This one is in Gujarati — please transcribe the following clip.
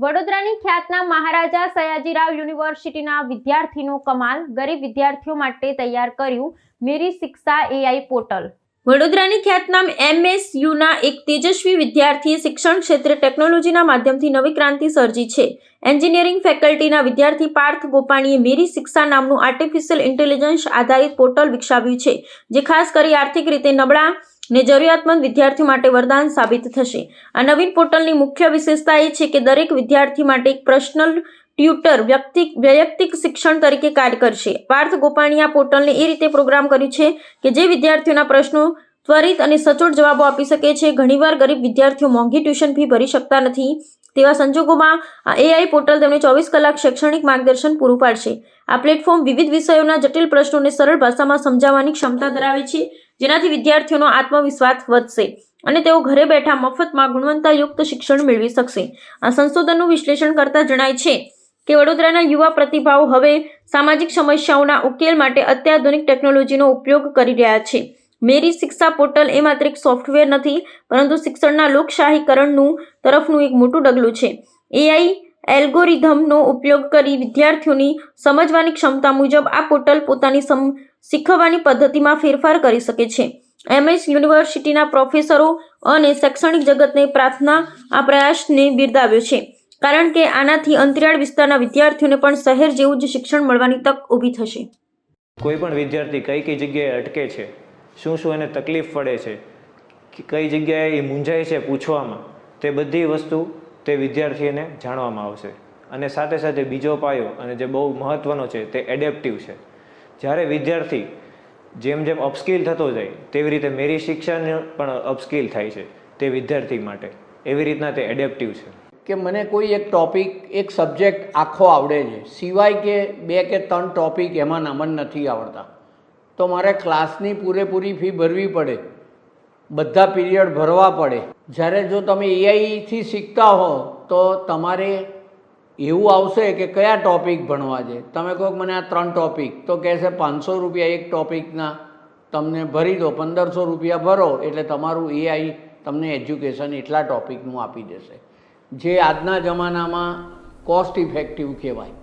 વડોદરાની ખ્યાતનામ મહારાજા સયાજીરાવ યુનિવર્સિટીના વિદ્યાર્થીનો કમાલ, ગરીબ વિદ્યાર્થીઓ માટે તૈયાર કર્યું મેરી શિક્ષા AI પોર્ટલ। વડોદરાની ખ્યાતનામ MSUના એક તેજસ્વી વિદ્યાર્થીએ શિક્ષણ ક્ષેત્રે ટેકનોલોજીના માધ્યમથી નવી ક્રાંતિ સર્જી છે। એન્જિનિયરિંગ ફેકલ્ટીના વિદ્યાર્થી પાર્થ ગોપાણીએ મેરી શિક્ષા નામનું આર્ટિફિશિયલ ઇન્ટેલિજન્સ આધારિત પોર્ટલ વિકસાવ્યું છે, જે ખાસ કરી આર્થિક રીતે નબળા ને જરૂરિયાતમંદ વિદ્યાર્થીઓ માટે વરદાન સાબિત થશે। આ નવીન પોર્ટલની મુખ્ય વિશેષતા એ છે કે દરેક વિદ્યાર્થી માટે એક પર્સનલ ટ્યુટર વૈયક્તિક શિક્ષણ તરીકે કાર્ય કરશે। પાર્થ ગોપાણીએ આ પોર્ટલને એ રીતે પ્રોગ્રામ કર્યું છે કે જે વિદ્યાર્થીઓના પ્રશ્નો ત્વરિત અને સચોટ જવાબો આપી શકે છે। ઘણીવાર ગરીબ વિદ્યાર્થીઓ મોંઘી ટ્યુશન ફી ભરી શકતા નથી, તેવા સંજોગોમાં આ AI પોર્ટલ તેમને 24 કલાક શૈક્ષણિક માર્ગદર્શન પૂરું પાડશે। આ પ્લેટફોર્મ વિવિધ વિષયોના જટિલ પ્રશ્નોને સરળ ભાષામાં સમજાવવાની ક્ષમતા ધરાવે છે, જેનાથી વિદ્યાર્થીઓનો આત્મવિશ્વાસ વધશે અને તેઓ ઘરે બેઠા મફતમાં ગુણવત્તાયુક્ત શિક્ષણ મેળવી શકશે। આ સંશોધનનું વિશ્લેષણ કરતા જણાય છે કે વડોદરાના યુવા પ્રતિભાઓ હવે સામાજિક સમસ્યાઓના ઉકેલ માટે અત્યાધુનિક ટેકનોલોજીનો ઉપયોગ કરી રહ્યા છે। મેરી શિક્ષા પોર્ટલ એ માત્ર એક સોફ્ટવેર નથી, પરંતુ શિક્ષણના લોકશાહીકરણનું તરફનું એક મોટું ડગલું છે। AI એલ્ગોરિધમનો ઉપયોગ કરી વિદ્યાર્થીઓની સમજવાની ક્ષમતા મુજબ આ પોર્ટલ પોતાની શીખવવાની પદ્ધતિમાં ફેરફાર કરી શકે છે। MS યુનિવર્સિટીના પ્રોફેસરો અને શૈક્ષણિક જગતને આ પ્રયાસને બિરદાવ્યો છે, કારણ કે આનાથી અંતરિયાળ વિસ્તારના વિદ્યાર્થીઓને પણ શહેર જેવું જ શિક્ષણ મળવાની તક ઊભી થશે। કોઈ પણ વિદ્યાર્થી કઈ જગ્યાએ અટકે છે, શું એને તકલીફ પડે છે, કઈ જગ્યાએ એ મૂંઝાય છે પૂછવામાં, તે બધી વસ્તુ તે વિદ્યાર્થીઓને જાણવામાં આવશે। અને સાથે સાથે બીજો પાયો અને જે બહુ મહત્ત્વનો છે તે એડેપ્ટિવ છે। જ્યારે વિદ્યાર્થી જેમ અપસ્કિલ થતો જાય તેવી રીતે મેરી શિક્ષાને પણ અપસ્કિલ થાય છે તે વિદ્યાર્થી માટે, એવી રીતના તે એડેપ્ટિવ છે કે મને કોઈ એક ટૉપિક, એક સબ્જેક્ટ આખો આવડે છે, સિવાય કે 2 કે 3 ટૉપિક એમાં નામન નથી આવડતા, તો મારે ક્લાસની પૂરેપૂરી ફી ભરવી પડે, બધા પીરિયડ ભરવા પડે। જ્યારે જો તમે AIથી શીખતા હો તો તમારે એવું આવશે કે કયા ટૉપિક ભણવા છે। તમે કહો મને આ 3 ટૉપિક, તો કહેશે 500 રૂપિયા એક ટૉપિકના તમને ભરી દો, 1500 રૂપિયા ભરો એટલે તમારું AI તમને એજ્યુકેશન એટલા ટૉપિકનું આપી દેશે, જે આજના જમાનામાં કોસ્ટ ઇફેક્ટિવ કહેવાય।